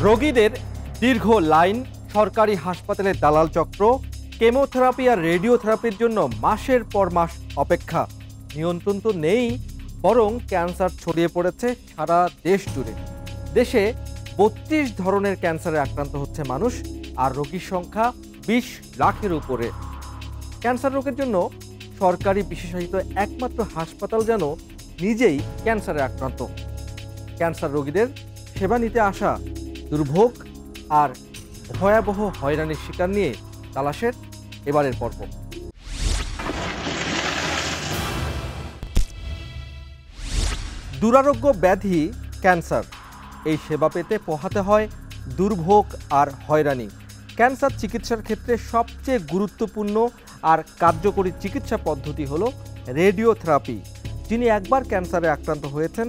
রোগীদের দীর্ঘ লাইন, সরকারি হাসপাতালের দালাল চক্র, কেমোথেরাপি আর রেডিওথেরাপির জন্য মাসের পর মাস অপেক্ষা। নিয়ন্ত্রণ তো নেই, বরং ক্যান্সার ছড়িয়ে পড়েছে সারা দেশ জুড়ে। দেশে ৩২ ধরনের ক্যান্সারে আক্রান্ত হচ্ছে মানুষ, আর রোগীর সংখ্যা ২০ লাখের উপরে। ক্যান্সার রোগের জন্য সরকারি বিশেষায়িত একমাত্র হাসপাতাল যেন নিজেই ক্যান্সারে আক্রান্ত। ক্যান্সার রোগীদের সেবা নিতে আসা দুর্ভোগ আর ভয়াবহ হয়রানির শিকার নিয়ে তালাশের এবারের পর্ব। দুরারোগ্য ব্যাধি ক্যান্সার, এই সেবা পেতে পোহাতে হয় দুর্ভোগ আর হয়রানি। ক্যান্সার চিকিৎসার ক্ষেত্রে সবচেয়ে গুরুত্বপূর্ণ আর কার্যকরী চিকিৎসা পদ্ধতি হলো রেডিওথেরাপি। যিনি একবার ক্যান্সারে আক্রান্ত হয়েছেন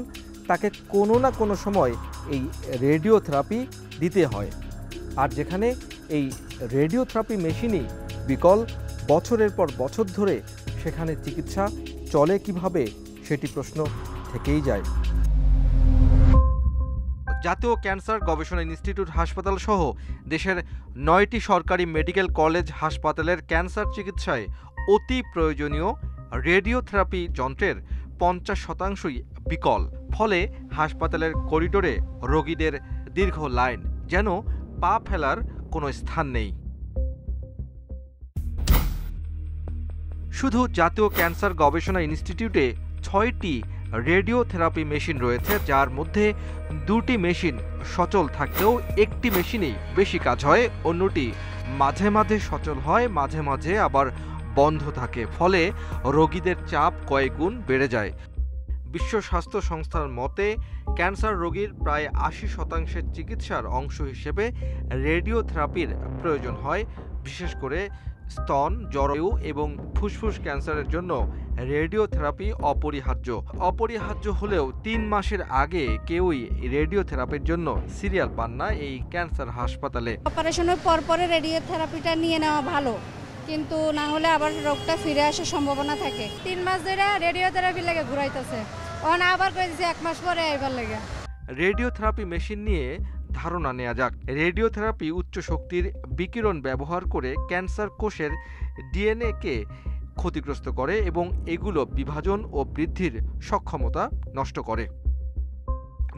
তাকে কোনো না কোনো সময় এই রেডিওথেরাপি দিতে হয়। আর যেখানে এই রেডিওথেরাপি মেশিনই বিকল, বছরের পর বছর ধরে সেখানে চিকিৎসা চলে কিভাবে, সেটি প্রশ্ন থেকেই যায়। জাতীয় ক্যান্সার গবেষণা ইনস্টিটিউট হাসপাতাল সহ দেশের ৯টি সরকারি মেডিকেল কলেজ হাসপাতালের ক্যান্সার চিকিৎসায় অতি প্রয়োজনীয় রেডিওথেরাপি যন্ত্রের ৫০% বিকল। ফলে হাসপাতালের করিডোরে রোগীদের দীর্ঘ লাইন, যেন পা ফেলার কোনো স্থান নেই। শুধু জাতীয় ক্যান্সার গবেষণা ইনস্টিটিউটে ৬টি রেডিওথেরাপি মেশিন রয়েছে, যার মধ্যে ২টি মেশিন সচল থাকলেও একটি মেশিনেই বেশি কাজ হয়, অন্যটি মাঝে মাঝে সচল হয়, মাঝে মাঝে আবার বন্ধ থাকে। ফলে রোগীদের চাপ কয়েক গুণ বেড়ে যায়। বিশ্ব স্বাস্থ্য সংস্থার মতে ক্যান্সার রোগীর প্রায় ৮০% চিকিৎসার অংশ হিসেবে রেডিওথেরাপির প্রয়োজন হয়। বিশেষ করে স্তন, জরায়ু এবং ফুসফুস ক্যান্সারের জন্য রেডিওথেরাপি অপরিহার্য হলেও ৩ মাসের আগে কেউই রেডিওথেরাপির জন্য সিরিয়াল পান না এই ক্যান্সার হাসপাতালে। অপারেশনের পরে রেডিওথেরাপিটা নিয়ে নেওয়া ভালো, কিন্তু না হলে আবার রোগটা ফিরে আসার সম্ভাবনা থাকে। 3 মাস ধরে রেডিওথেরাপি লাগে ঘুরাইতেছে, আবার কইছে 1 মাস পরে আইবার লাগে। রেডিওথেরাপি মেশিন নিয়ে ধারণা নেওয়া যাক। রেডিওথেরাপি উচ্চ শক্তির বিকিরণ ব্যবহার করে ক্যান্সার কোষের ডিএনএ-কে ক্ষতিগ্রস্ত করে এবং এগুলো বিভাজন ও বৃদ্ধির সক্ষমতা নষ্ট করে।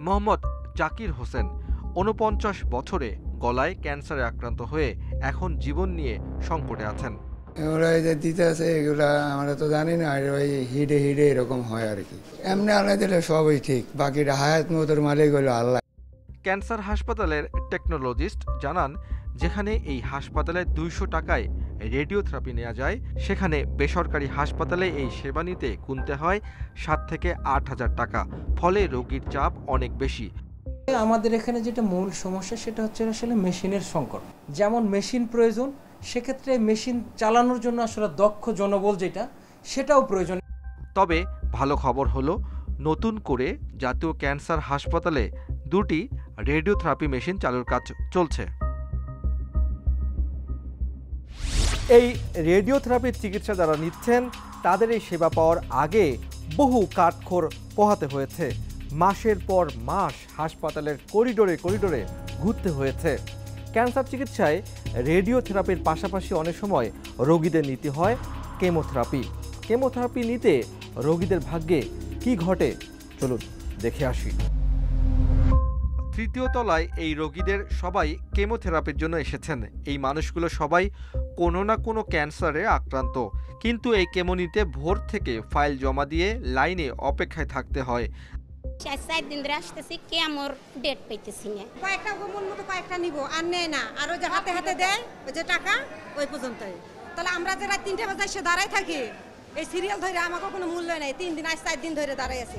মোহাম্মদ জাকির হোসেন ৪৯ বছরে গলায় ক্যান্সারে আক্রান্ত হয়ে এখন জীবন নিয়ে সংকটে আছেন। এগুলো যে দিতে আছে এগুলা আমরা তো জানি না, ওই হিডে এরকম হয় আর কি। এমনি আল্লাহ দিলে সবই ঠিক, বাকিটা হায়াত মতোর মালিক হলো আল্লাহ। ক্যান্সার হাসপাতালের টেকনোলজিস্ট জানান, যেখানে এই হাসপাতালে ২০০ টাকায় রেডিওথেরাপি নেওয়া যায়, সেখানে বেসরকারি হাসপাতালে এই সেবা নিতে গুনতে হয় ৭ থেকে ৮ হাজার টাকা। ফলে রোগীর চাপ অনেক বেশি। আমাদের এখানে যেটা মূল সমস্যা সেটা হচ্ছে আসলে মেশিনের সংকট। যেমন মেশিন প্রয়োজন, সেক্ষেত্রে মেশিন চালানোর জন্য আসলে দক্ষ জনবল সেটাও প্রয়োজন। তবে ভালো খবর হলো, নতুন করে জাতীয় ক্যান্সার হাসপাতালে ২টি রেডিওথেরাপি মেশিন চালুর কাজ চলছে। এই রেডিওথেরাপির চিকিৎসা যারা নিচ্ছেন তাদের এই সেবা পাওয়ার আগে বহু কাঠখড় পোহাতে হয়েছে। মাসের পর মাস হাসপাতালের করিডোরে ঘুরতে হয়েছে। ক্যান্সার চিকিৎসায় রেডিওথেরাপির পাশাপাশি অনেক সময় রোগীদের নিতে হয় কেমোথেরাপি নিতে রোগীদের ভাগ্যে কি ঘটে, চলুন দেখে আসি। ৩য় তলায় এই রোগীদের সবাই কেমোথেরাপির জন্য এসেছেন। এই মানুষগুলো সবাই কোনো না কোনো ক্যান্সারে আক্রান্ত, কিন্তু এই কেমো নিতে ভোর থেকে ফাইল জমা দিয়ে লাইনে অপেক্ষায় থাকতে হয়। 4 দিন ধরে আসতেছি, কেমোর ডেট পাইতেছি না। কয়েকটা মন মতো কয়েকটা নিব, আর নেয় না, আর ওই যে হাতে দেয় ওই যে টাকা ওই পর্যন্তই। তাহলে আমরা যে রাত 3টে বাজে এসে দাঁড়াই থাকি, এই সিরিয়াল ধরে আমাকে কোনো মূল্য নেই। 3 দিন 4 দিন ধরে দাঁড়াই আছি।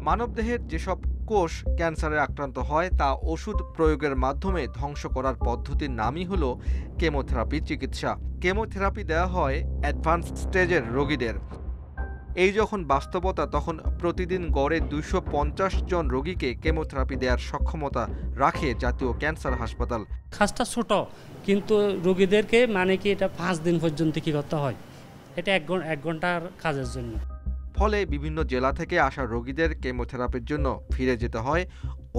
মানবদেহের যেসব কোষ ক্যান্সারে আক্রান্ত হয় তা ওষুধ প্রয়োগের মাধ্যমে ধ্বংস করার পদ্ধতির নামই হলো কেমোথেরাপি চিকিৎসা। কেমোথেরাপি দেওয়া হয় অ্যাডভান্স স্টেজের রোগীদের। এই যখন বাস্তবতা, তখন প্রতিদিন গড়ে ২৫০ জন রোগীকে কেমোথেরাপি দেওয়ার সক্ষমতা রাখে জাতীয় ক্যান্সার হাসপাতাল। কাজটা ছোট, কিন্তু রোগীদেরকে এটা 5 দিন পর্যন্ত কি করতে হয়, এটা 1 ঘন্টার কাজের জন্য। ফলে বিভিন্ন জেলা থেকে আসা রোগীদের কেমোথেরাপির জন্য ফিরে যেতে হয়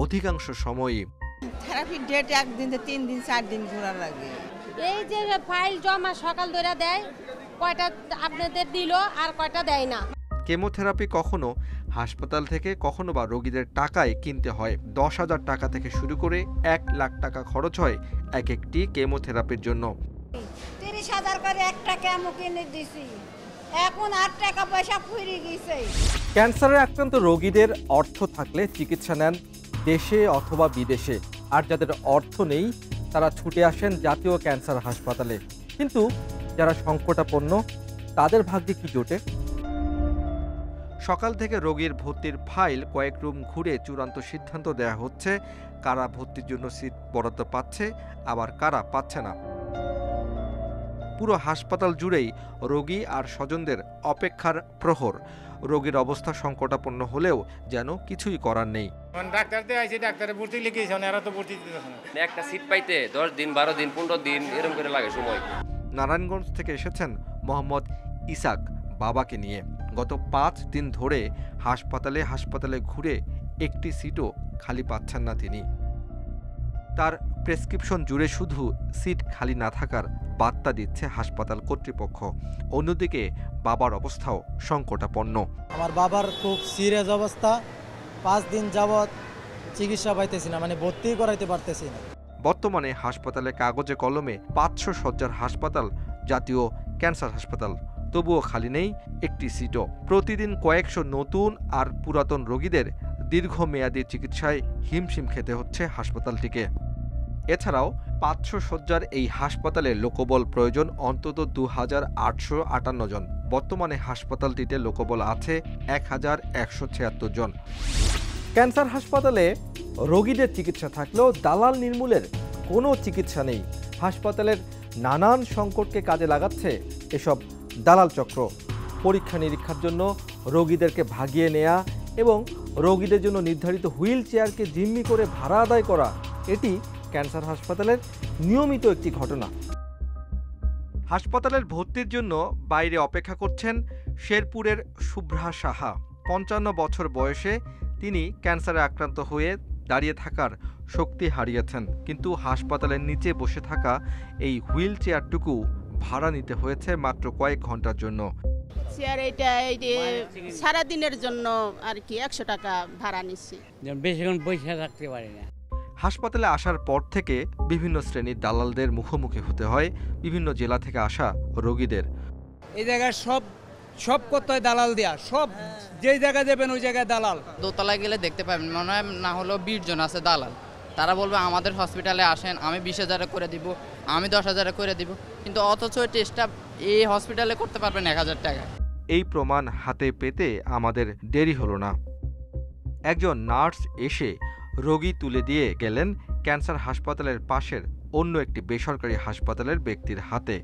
অধিকাংশ সময়ই। থেরাপির ডেট একদিন 3 দিন 4 দিন ঘোরা লাগে। এই যে ফাইল জমা সকাল ধরে দেয়, কয়টা আপনাদের দিল আর কয়টা দেয় না। কেমোথেরাপি কখনো হাসপাতাল থেকে কখনো বা রোগীদের টাকায় কিনতে হয়। 10,000 টাকা থেকে শুরু করে 1 লাখ টাকা খরচ হয় এক একটি কেমোথেরাপির জন্য। 30,000 করে একটা কেমো কিনে দিছি, এখন 8 টাকা পয়সা ফুরিয়ে গেছে। ক্যান্সারে আক্রান্ত রোগীদের অর্থ থাকলে চিকিৎসা নেন দেশে অথবা বিদেশে, আর যাদের অর্থ নেই তারা ছুটে আসেন জাতীয় ক্যান্সার হাসপাতালে। কিন্তু যারা সংকটাপন্ন তাদের ভাগ্যে কি জোটে? সকাল থেকে রোগীর ভর্তির ফাইল কয়েক রুম ঘুরে চূড়ান্ত সিদ্ধান্ত দেয়া হচ্ছে কারা ভর্তির জন্য সিট বরাদ্দ পাচ্ছে, আবার কারা পাচ্ছে না। পুরো হাসপাতাল জুড়েই রোগী আর স্বজনদের অপেক্ষার প্রহর। রোগীর অবস্থা সংকটাপন্ন হলেও যেন কিছুই করার নেই। একটা সিট পাইতে 10 দিন 12 দিন 15 দিন এরকম করে লাগে সময়। নারায়ণগঞ্জ থেকে এসেছেন মোহাম্মদ ইসাক বাবাকে নিয়ে। গত 5 দিন ধরে হাসপাতালে ঘুরে একটি সিটও খালি পাচ্ছেন না তিনি। তার প্রেসক্রিপশন জুড়ে শুধু সিট খালি না থাকার বার্তা দিচ্ছে হাসপাতাল কর্তৃপক্ষ। অন্যদিকে বাবার অবস্থাও সংকটাপন্ন। আমার বাবার খুব সিরিয়াস অবস্থা, 5 দিন যাবৎ চিকিৎসা পাইতেছি না, মানে ভর্তি করাইতে পারতেছি না। বর্তমানে হাসপাতালে কাগজে কলমে 500 শয্যার হাসপাতাল জাতীয় ক্যান্সার হাসপাতাল, তবুও খালি নেই একটি সিটও। প্রতিদিন কয়েকশো নতুন আর পুরাতন রোগীদের দীর্ঘমেয়াদী চিকিৎসায় হিমশিম খেতে হচ্ছে হাসপাতালটিকে। এছাড়াও 500 শয্যার এই হাসপাতালে লোকবল প্রয়োজন অন্তত 2,858 জন। বর্তমানে হাসপাতালটিতে লোকবল আছে 1,176 জন। ক্যান্সার হাসপাতালে রোগীদের চিকিৎসা থাকলেও দালাল নির্মূলের কোনো চিকিৎসা নেই। হাসপাতালের নানান সংকটকে কাজে লাগাচ্ছে এসব দালাল চক্র। পরীক্ষা নিরীক্ষার জন্য রোগীদেরকে ভাগিয়ে নেয়া এবং রোগীদের জন্য নির্ধারিত হুইল চেয়ারকে জিম্মি করে ভাড়া আদায় করা, এটি ক্যান্সার হাসপাতালের নিয়মিত একটি ঘটনা। হাসপাতালের ভর্তির জন্য বাইরে অপেক্ষা করছেন শেরপুরের শুভ্রা সাহা। 55 বছর বয়সে তিনি ক্যান্সারে আক্রান্ত হয়ে দাঁড়িয়ে থাকার শক্তি হারিয়েছেন, কিন্তু হাসপাতালের নিচে বসে থাকা এই হুইল চেয়ারটুকু ভাড়া নিতে হয়েছে মাত্র কয়েক ঘন্টার জন্য। চেয়ার এইটা সারাদিনের জন্য আর কি 100 টাকা ভাড়া নিচ্ছি, বেশিক্ষণ বসে থাকতে পারি না। হাসপাতালে আসার পর থেকে বিভিন্ন শ্রেণীর দালালদের মুখোমুখি হতে হয় বিভিন্ন জেলা থেকে আসা রোগীদের। এই জায়গায় সব করতে হয় দালাল দেয়া, সব যেই জায়গায় যাবেন ওই জায়গায় দালাল। দোতলায় গেলে দেখতে পাবেন মনে হয় না হলেও 20 জন আছে দালাল। তারা বলবে আমাদের হসপিটালে আসেন, আমি 20,000 করে দিব, আমি 10,000 করে দিব, কিন্তু অথচ টেস্টটা এই হসপিটালে করতে পারবেন 1,000 টাকা। এই প্রমাণ হাতে পেতে আমাদের দেরি হলো না। একজন নার্স এসে রোগী তুলে দিয়ে গেলেন ক্যান্সার হাসপাতালের পাশের অন্য একটি বেসরকারি হাসপাতালের ব্যক্তির হাতে।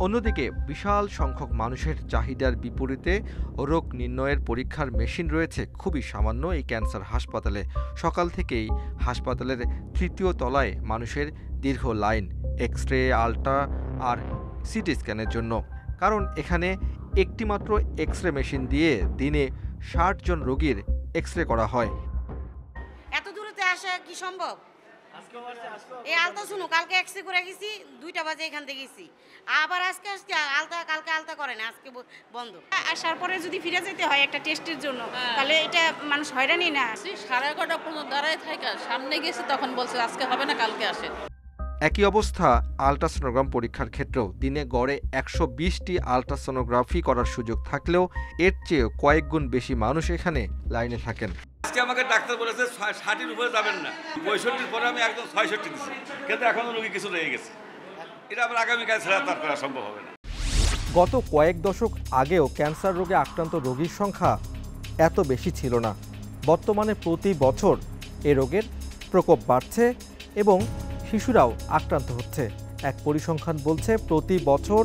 অন্যদিকে বিশাল সংখ্যক মানুষের চাহিদার বিপরীতে রোগ নির্ণয়ের পরীক্ষার মেশিন রয়েছে খুবই সামান্য এই ক্যান্সার হাসপাতালে। সকাল থেকেই হাসপাতালের 3য় তলায় মানুষের দীর্ঘ লাইন এক্স-রে, আলট্রা আর সিটি স্ক্যানের জন্য। কারণ এখানে একটিমাত্র এক্স-রে মেশিন দিয়ে দিনে 60 জন রোগীর এক্স-রে করা হয়। এত দূরতে আসা কি সম্ভব? এই আলতা শুনো, কালকে এক্সরে করে গেছি 2টা বাজে এখান থেকে গেছি, আবার আজকে আলতা, কালকে আলতা করে না, আজকে বন্ধ। আসার পরে যদি ফিরে যেতে হয় একটা টেস্টের জন্য, তাহলে এটা মানুষ হয়রানি না। 11:30 পর্যন্ত দাঁড়ায় থাকা, সামনে গেছে তখন বলছে আজকে হবে না, কালকে আসেন। একই অবস্থা আল্ট্রাসোনোগ্রাম পরীক্ষার ক্ষেত্রেও। দিনে গড়ে 120টি আল্ট্রাসোনোগ্রাফি করার সুযোগ থাকলেও এর চেয়ে কয়েক গুণ বেশি মানুষ এখানে লাইনে থাকেন। আজকে আমাকে ডাক্তার বলেছে 60-এর উপরে যাবেন না, 65-র পরে আমি একদম 66 দিচ্ছি, কিন্তু এখনো রোগী কিছু রয়ে গেছে। এটা আবার আগামীকাল ছাড়া তার করা সম্ভব হবে না। গত কয়েক দশক আগেও ক্যান্সার রোগে আক্রান্ত রোগীর সংখ্যা এত বেশি ছিল না। বর্তমানে প্রতি বছর এ রোগের প্রকোপ বাড়ছে এবং শিশুরাও আক্রান্ত হচ্ছে। এক পরিসংখ্যান বলছে প্রতি বছর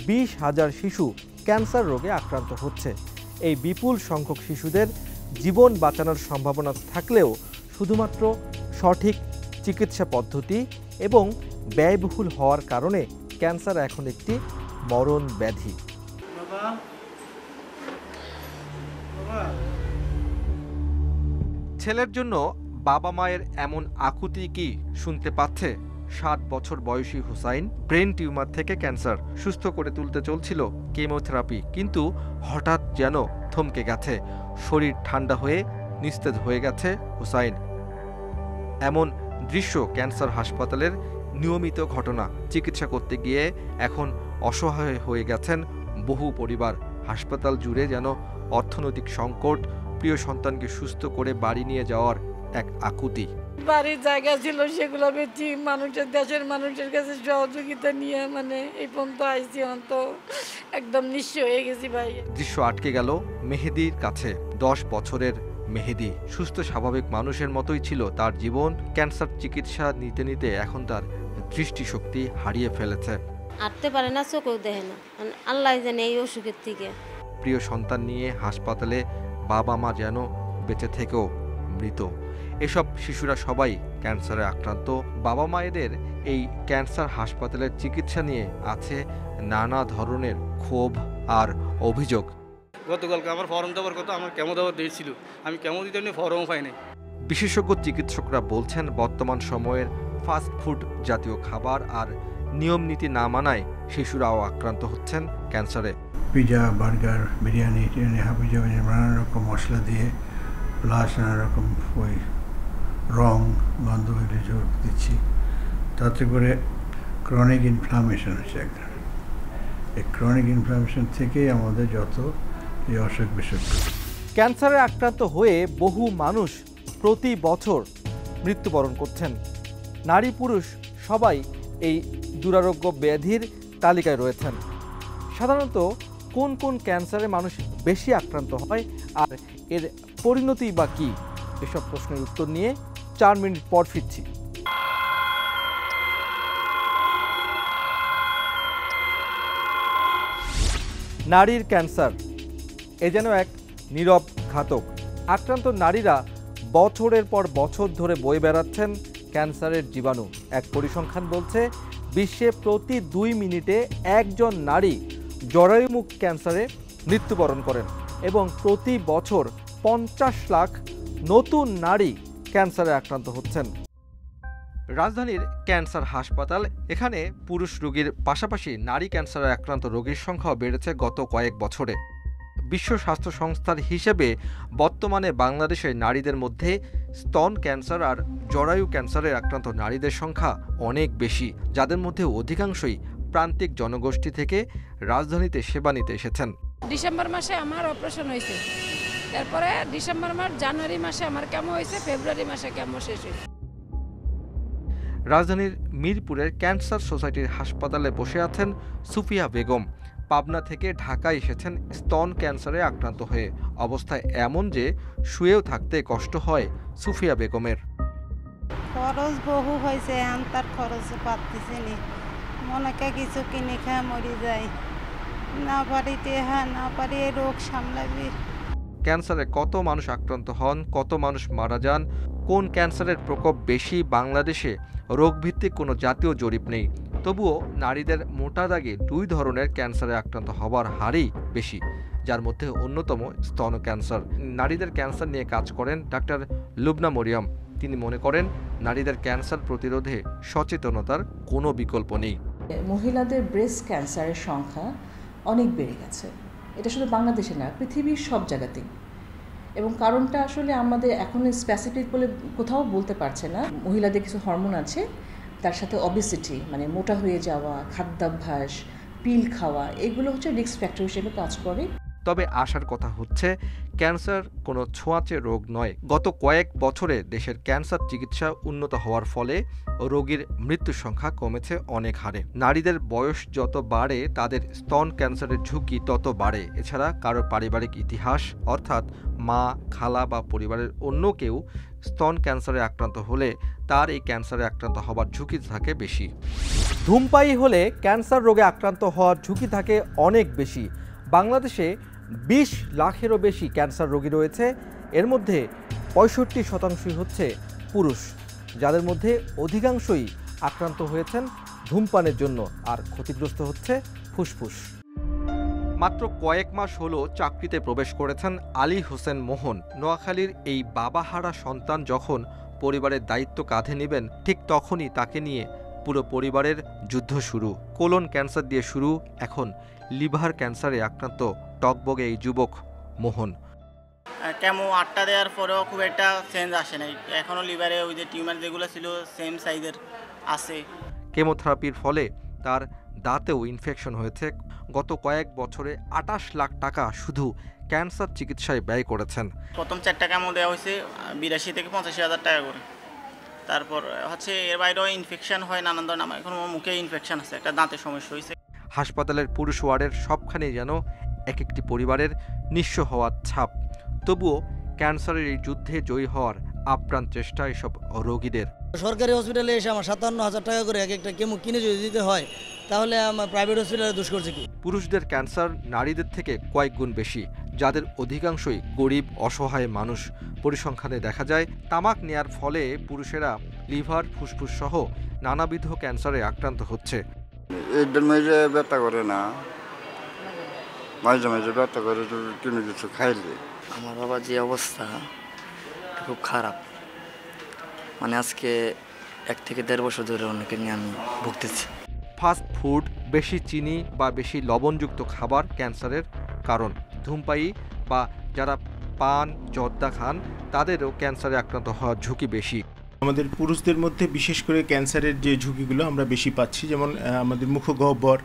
20,000 শিশু ক্যান্সার রোগে আক্রান্ত হচ্ছে। এই বিপুল সংখ্যক শিশুদের জীবন বাঁচানোর সম্ভাবনা থাকলেও শুধুমাত্র সঠিক চিকিৎসা পদ্ধতি এবং ব্যয়বহুল হওয়ার কারণে ক্যান্সার এখন একটি মরণ ব্যাধি। ছেলের জন্য বাবা মায়ের এমন আকুতি কি শুনতে পাচ্ছে? 7 বছর বয়সী হুসাইন ব্রেন টিউমার থেকে ক্যান্সার, সুস্থ করে তুলতে চলছিল কেমোথেরাপি, কিন্তু হঠাৎ যেন থমকে গেছে। শরীর ঠান্ডা হয়ে নিস্তেজ হয়ে গেছে হুসাইন। এমন দৃশ্য ক্যান্সার হাসপাতালের নিয়মিত ঘটনা। চিকিৎসা করতে গিয়ে এখন অসহায় হয়ে গেছেন বহু পরিবার। হাসপাতাল জুড়ে যেন অর্থনৈতিক সংকট, প্রিয় সন্তানকে সুস্থ করে বাড়ি নিয়ে যাওয়ার এক আকুতি। বাড়ির জায়গা ছিল সেগুলো বেশি মানুষের, দেশের মানুষের কাছে সহযোগিতা নিয়ে এই পর্যন্ত আইসি, তো একদম নিঃস্ব হয়ে গেছি ভাই। দৃশ্য আটকে গেল মেহেদির কাছে। 10 বছরের মেহেদি সুস্থ স্বাভাবিক মানুষের মতোই ছিল তার জীবন। ক্যান্সার চিকিৎসা নিতে নিতে এখন তার দৃষ্টিশক্তি হারিয়ে ফেলেছে। হাঁটতে পারে না, চোখেও দেখে না, আল্লাহ জানে এই অসুখের থেকে। প্রিয় সন্তান নিয়ে হাসপাতালে বাবা মা যেন বেঁচে থেকেও মৃত। এসব শিশুরা সবাই ক্যান্সারে আক্রান্ত। বাবা মায়েদের এই ক্যান্সার হাসপাতালের চিকিৎসা নিয়ে আছে নানা ধরনের ক্ষোভ আর অভিযোগ। গতকালকে আমার ফর্ম দেওয়ার কথা, আমার কেমো দেওয়ার ডেট ছিল, আমি কেমো দিতে ফর্মও পাই নাই। বিশেষজ্ঞ চিকিৎসকরা বলছেন বর্তমান সময়ের ফাস্ট ফুড জাতীয় খাবার আর নিয়ম নীতি না মানায় শিশুরাও আক্রান্ত হচ্ছেন ক্যান্সারে। পিজা, বার্গার, বিরিয়ানি, হাবিজাবি নানা রকম মশলা দিয়ে প্লাস নানা রকম ওই রং গন্ধ এগুলি যোগ দিচ্ছি, তাতে করে ক্রনিক ইনফ্লামেশন হচ্ছে একদম। এই ক্রনিক ইনফ্লামেশন থেকেই আমাদের যত এই অসুখ বিসুখ। ক্যান্সারে আক্রান্ত হয়ে বহু মানুষ প্রতি বছর মৃত্যুবরণ করছেন। নারী পুরুষ সবাই এই দুরারোগ্য ব্যাধির তালিকায় রয়েছেন। সাধারণত কোন কোন ক্যান্সারে মানুষ বেশি আক্রান্ত হয় আর এর পরিণতি বা কী, এসব প্রশ্নের উত্তর নিয়ে 4 মিনিট পর ফিরছি। নারীর ক্যান্সার এ যেন এক নীরব ঘাতক। আক্রান্ত নারীরা বছরের পর বছর ধরে বয়ে বেড়াচ্ছেন ক্যান্সারের জীবাণু। এক পরিসংখ্যান বলছে বিশ্বে প্রতি 2 মিনিটে একজন নারী জরায়ুমুখ ক্যান্সারে মৃত্যুবরণ করেন এবং প্রতি বছর 50 লাখ নতুন নারী ক্যান্সারে আক্রান্ত হচ্ছেন। রাজধানীর ক্যান্সার হাসপাতাল, এখানে পুরুষ রোগীর পাশাপাশি নারী ক্যান্সারে আক্রান্ত রোগীর সংখ্যাও বেড়েছে গত কয়েক বছরে। বিশ্ব স্বাস্থ্য সংস্থার হিসেবে বর্তমানে বাংলাদেশে নারীদের মধ্যে স্তন ক্যান্সার আর জরায়ু ক্যান্সারে আক্রান্ত নারীদের সংখ্যা অনেক বেশি, যাদের মধ্যে অধিকাংশই প্রান্তিক জনগোষ্ঠী থেকে রাজধানীতে সেবা নিতে এসেছেন। ডিসেম্বর মাসে আমার অপারেশন হয়েছে, তারপরে ডিসেম্বর মাস, জানুয়ারি মাসে আমার কেমো হয়েছে, ফেব্রুয়ারি মাসে কেমো শেষ হয়েছে। রাজধানীর মিরপুরের ক্যান্সার সোসাইটির হাসপাতালে বসে আছেন সুফিয়া বেগম। পাবনা থেকে ঢাকায় এসেছেন স্তন ক্যান্সারে আক্রান্ত হয়ে। অবস্থা এমন যে শুয়েও থাকতে কষ্ট হয় সুফিয়া বেগমের। খরচ বহু হয়েছে, তার খরচ পাচ্ছি নি, মনে কিছু কিনে খায় মরে যায়, না পারি টেহা, না পারি রোগ সামলাবি। ক্যান্সারে কত মানুষ আক্রান্ত হন, কত মানুষ মারা যান, কোন ক্যান্সারের প্রকোপ বেশি, বাংলাদেশে রোগভিত্তিক কোনো জাতীয় জরিপ নেই। তবুও নারীদের মোটা দাগে 2 ধরনের ক্যান্সারে আক্রান্ত হওয়ার হারই বেশি, যার মধ্যে অন্যতম স্তন ক্যান্সার। নারীদের ক্যান্সার নিয়ে কাজ করেন ডাক্তার লুবনা মরিয়ম। তিনি মনে করেন নারীদের ক্যান্সার প্রতিরোধে সচেতনতার কোনো বিকল্প নেই। মহিলাদের ব্রেস্ট ক্যান্সারের সংখ্যা অনেক বেড়ে গেছে। এটা শুধু বাংলাদেশে না, পৃথিবীর সব জায়গাতেই। এবং কারণটা আসলে আমাদের এখন স্পেসিফিক বলে কোথাও বলতে পারছে না। মহিলাদের কিছু হরমোন আছে, তার সাথে অবেসিটি মানে মোটা হয়ে যাওয়া, খাদ্যাভ্যাস, পিল খাওয়া, এগুলো হচ্ছে রিস্ক ফ্যাক্টর হিসেবে কাজ করে। তবে আশার কথা হচ্ছে ক্যান্সার কোনো ছোঁয়াচে রোগ নয়। গত কয়েক বছরে দেশের ক্যান্সার চিকিৎসা উন্নত হওয়ার ফলে রোগীর মৃত্যুর সংখ্যা কমেছে অনেক হারে। নারীদের বয়স যত বাড়ে তাদের স্তন ক্যান্সারের ঝুঁকি তত বাড়ে। এছাড়া কারো পারিবারিক ইতিহাস, অর্থাৎ মা, খালা বা পরিবারের অন্য কেউ স্তন ক্যান্সারে আক্রান্ত হলে তার এই ক্যান্সারে আক্রান্ত হওয়ার ঝুঁকি থাকে বেশি। ধূমপায়ী হলে ক্যান্সার রোগে আক্রান্ত হওয়ার ঝুঁকি থাকে অনেক বেশি। বাংলাদেশে 20 লাখেরও বেশি ক্যান্সার রোগী রয়েছে। এর মধ্যে 65% হচ্ছে পুরুষ, যাদের মধ্যে অধিকাংশই আক্রান্ত হয়েছেন ধূমপানের জন্য, আর ক্ষতিগ্রস্ত হচ্ছে ফুসফুস। মাত্র কয়েক মাস হলো চাকরিতে প্রবেশ করেছেন আলী হোসেন মোহন। নোয়াখালীর এই বাবাহারা সন্তান যখন পরিবারের দায়িত্ব কাঁধে নেবেন, ঠিক তখনই তাকে নিয়ে পুরো পরিবারের যুদ্ধ শুরু। কোলন ক্যান্সার দিয়ে শুরু, এখন লিভার ক্যান্সারে আক্রান্ত টকবগে এই যুবক মোহন। কেমো 8টা দেওয়ার পরেও খুব একটা চেঞ্জ আসে নাই, এখনও লিভারে ওই যে টিউমার যেগুলো ছিল সেম সাইজের আছে। কেমোথেরাপির ফলে তার দাঁতেও ইনফেকশন হয়েছে। গত কয়েক বছরে 28 লাখ টাকা শুধু ক্যান্সার চিকিৎসায় ব্যয় করেছেন। প্রথম 4টা কেমো দেওয়া হয়েছে 82 থেকে 85 হাজার টাকা করে। তারপর হচ্ছে এর বাইরেও ইনফেকশন হয় নানান ধরনের, আমার এখন মুখে ইনফেকশন আছে, একটা দাঁতের সমস্যা হয়েছে। হাসপাতালের পুরুষ ওয়ার্ডের সবখানেই যেন এক একটি পরিবারের নিঃস্ব হওয়ার ছাপ। তবুও ক্যান্সারের এই যুদ্ধে জয়ী হওয়ার আপ্রাণ চেষ্টা এসব রোগীদের। সরকারি হসপিটালে এসে আমার 57,000 টাকা করে এক একটা কেমো কিনে যদি দিতে হয়, তাহলে আমার প্রাইভেট হসপিটালে দোষ করছে কি? পুরুষদের ক্যান্সার নারীদের থেকে কয়েক গুণ বেশি, যাদের অধিকাংশই গরিব অসহায় মানুষ। পরিসংখ্যানে দেখা যায় তামাক নেয়ার ফলে পুরুষেরা লিভার, ফুসফুস সহ নানাবিধ ক্যান্সারে আক্রান্ত হচ্ছে। এদের মাঝে ব্যথা করে না, মাঝে মাঝে ব্যথা করে কোনো কিছু খাইলে। আমার বাবার যে অবস্থা খুব খারাপ, মানে আজকে 1 থেকে 1.5 বছর ধরে অনেকে নিয়ে আমি ভুগতেছি। ফাস্ট ফুড, বেশি চিনি বা বেশি লবণযুক্ত খাবার ক্যান্সারের কারণ। ধূমপায়ী বা যারা পান জর্দা খান, তাদেরও ক্যান্সারে আক্রান্ত হওয়ার ঝুঁকি বেশি। আমাদের পুরুষদের মধ্যে বিশেষ করে ক্যান্সারের যে ঝুঁকিগুলো আমরা বেশি পাচ্ছি, যেমন আমাদের মুখগহ্বর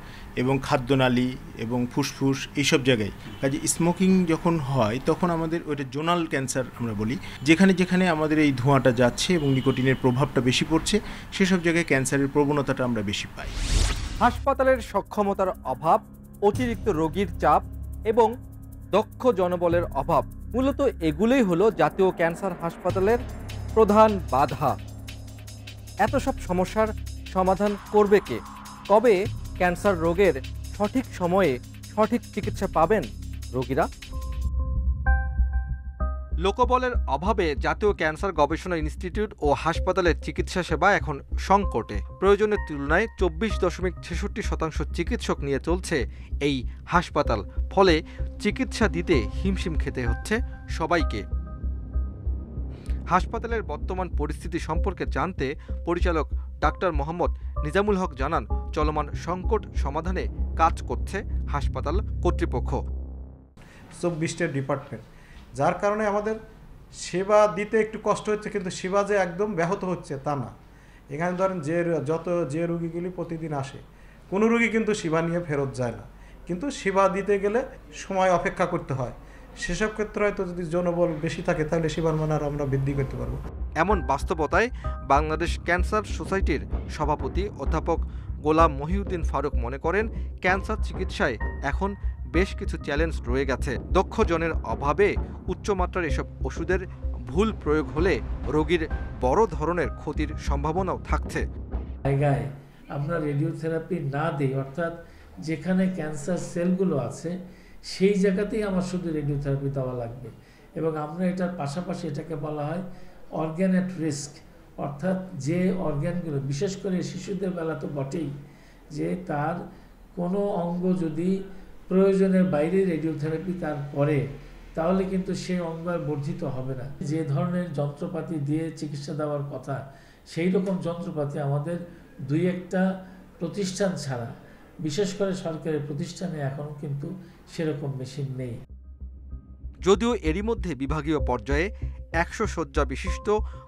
এবং খাদ্যনালী এবং ফুসফুস এইসব জায়গায়। কাজে স্মোকিং যখন হয় তখন আমাদের ওইটা জোনাল ক্যান্সার আমরা বলি, যেখানে যেখানে আমাদের এই ধোঁয়াটা যাচ্ছে এবং নিকোটিনের প্রভাবটা বেশি পড়ছে, সেসব জায়গায় ক্যান্সারের প্রবণতাটা আমরা বেশি পাই। হাসপাতালের সক্ষমতার অভাব, অতিরিক্ত রোগীর চাপ এবং দক্ষ জনবলের অভাব, মূলত এগুলোই হলো জাতীয় ক্যান্সার হাসপাতালের প্রধান বাধা। এত সব সমস্যার সমাধান করবে কে? কবে ক্যান্সার রোগের সঠিক সময়ে সঠিক চিকিৎসা পাবেন রোগীরা? লোকবলের অভাবে জাতীয় ক্যান্সার গবেষণা ইনস্টিটিউট ও হাসপাতালের চিকিৎসা সেবা এখন সংকটে। প্রয়োজনের তুলনায় 24.66% চিকিৎসক নিয়ে চলছে এই হাসপাতাল। ফলে চিকিৎসা দিতে হিমশিম খেতে হচ্ছে সবাইকে। হাসপাতালের বর্তমান পরিস্থিতি সম্পর্কে জানতে পরিচালক ডাক্তার মোহাম্মদ নিজামুল হক জানান, চলমান সংকট সমাধানে কাজ করছে হাসপাতাল কর্তৃপক্ষ। 24টা ডিপার্টমেন্ট, যার কারণে আমাদের সেবা দিতে একটু কষ্ট হচ্ছে, কিন্তু সেবা যে একদম ব্যাহত হচ্ছে তা না। এখানে ধরেন যে রোগীগুলি প্রতিদিন আসে, কোনো রোগী কিন্তু সেবা নিয়ে ফেরত যায় না, কিন্তু সেবা দিতে গেলে সময় অপেক্ষা করতে হয়। সেসব ক্ষেত্রে হয়তো যদি জনবল বেশি থাকে তাহলে সেবার মান আর আমরা বৃদ্ধি করতে পারবো। এমন বাস্তবতায় বাংলাদেশ ক্যান্সার সোসাইটির সভাপতি অধ্যাপক গোলাম মহিউদ্দিন ফারুক মনে করেন, ক্যান্সার চিকিৎসায় এখন বেশ কিছু চ্যালেঞ্জ রয়ে গেছে। দক্ষ জনের অভাবে উচ্চমাত্রার এসব ওষুধের ভুল প্রয়োগ হলে রোগীর বড় ধরনের ক্ষতির সম্ভাবনাও থাকছে। জায়গায় আমরা রেডিওথেরাপি না দিই, অর্থাৎ যেখানে ক্যান্সার সেলগুলো আছে সেই জায়গাতেই আমার শুধু রেডিওথেরাপি দেওয়া লাগবে। এবং আমরা এটার পাশাপাশি এটাকে বলা হয় অর্গ্যান অ্যাট রিস্ক, অর্থাৎ যে অর্গ্যানগুলো, বিশেষ করে শিশুদের বেলা তো বটেই, যে তার কোনো অঙ্গ যদি প্রয়োজনের বাইরে রেডিওথেরাপি তার পরে, তাহলে কিন্তু সেই অঙ্গ আর বর্ধিত হবে না। যে ধরনের যন্ত্রপাতি দিয়ে চিকিৎসা দেওয়ার কথা, সেই রকম যন্ত্রপাতি আমাদের 2-1টা প্রতিষ্ঠান ছাড়া, বিশেষ করে সরকারি প্রতিষ্ঠানে এখনও কিন্তু সেরকম মেশিন নেই। যদিও এরই মধ্যে বিভাগীয় পর্যায়ে 100 শয্যা বিশিষ্ট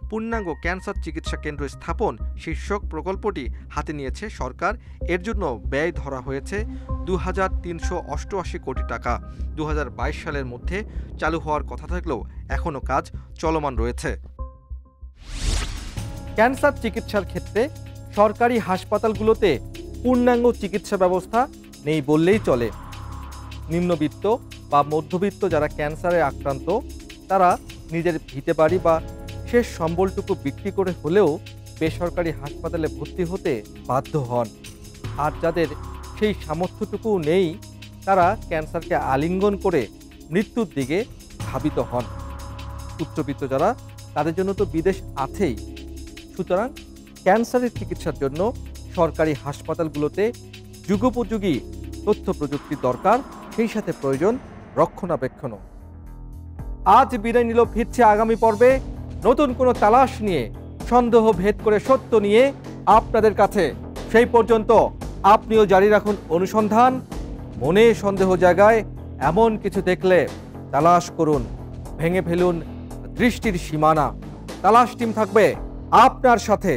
পূর্ণাঙ্গ ক্যান্সার চিকিৎসা কেন্দ্র স্থাপন শীর্ষক প্রকল্পটি হাতে নিয়েছে সরকার। এর জন্য ব্যয় ধরা হয়েছে 2,388 কোটি টাকা। 2022 সালের মধ্যে চালু হওয়ার কথা থাকলেও এখনও কাজ চলমান রয়েছে। ক্যান্সার চিকিৎসার ক্ষেত্রে সরকারি হাসপাতালগুলোতে পূর্ণাঙ্গ চিকিৎসা ব্যবস্থা নেই বললেই চলে। নিম্নবিত্ত বা মধ্যবিত্ত যারা ক্যান্সারে আক্রান্ত, তারা নিজের ভিটে বাড়ি বা শেষ সম্বলটুকু বিক্রি করে হলেও বেসরকারি হাসপাতালে ভর্তি হতে বাধ্য হন। আর যাদের সেই সামর্থ্যটুকু নেই, তারা ক্যান্সারকে আলিঙ্গন করে মৃত্যুর দিকে ধাবিত হন। উচ্চবিত্ত যারা, তাদের জন্য তো বিদেশ আছেই। সুতরাং ক্যান্সারের চিকিৎসার জন্য সরকারি হাসপাতালগুলোতে যুগোপযোগী তথ্য প্রযুক্তির দরকার, সেই সাথে প্রয়োজন রক্ষণাবেক্ষণও। আজ বিদায় নিল, ফিরছে আগামী পর্বে নতুন কোনো তালাশ নিয়ে, সন্দেহ ভেদ করে সত্য নিয়ে আপনাদের কাছে। সেই পর্যন্ত আপনিও জারি রাখুন অনুসন্ধান। মনে সন্দেহ জায়গায় এমন কিছু দেখলে তালাশ করুন, ভেঙে ফেলুন দৃষ্টির সীমানা। তালাশ টিম থাকবে আপনার সাথে।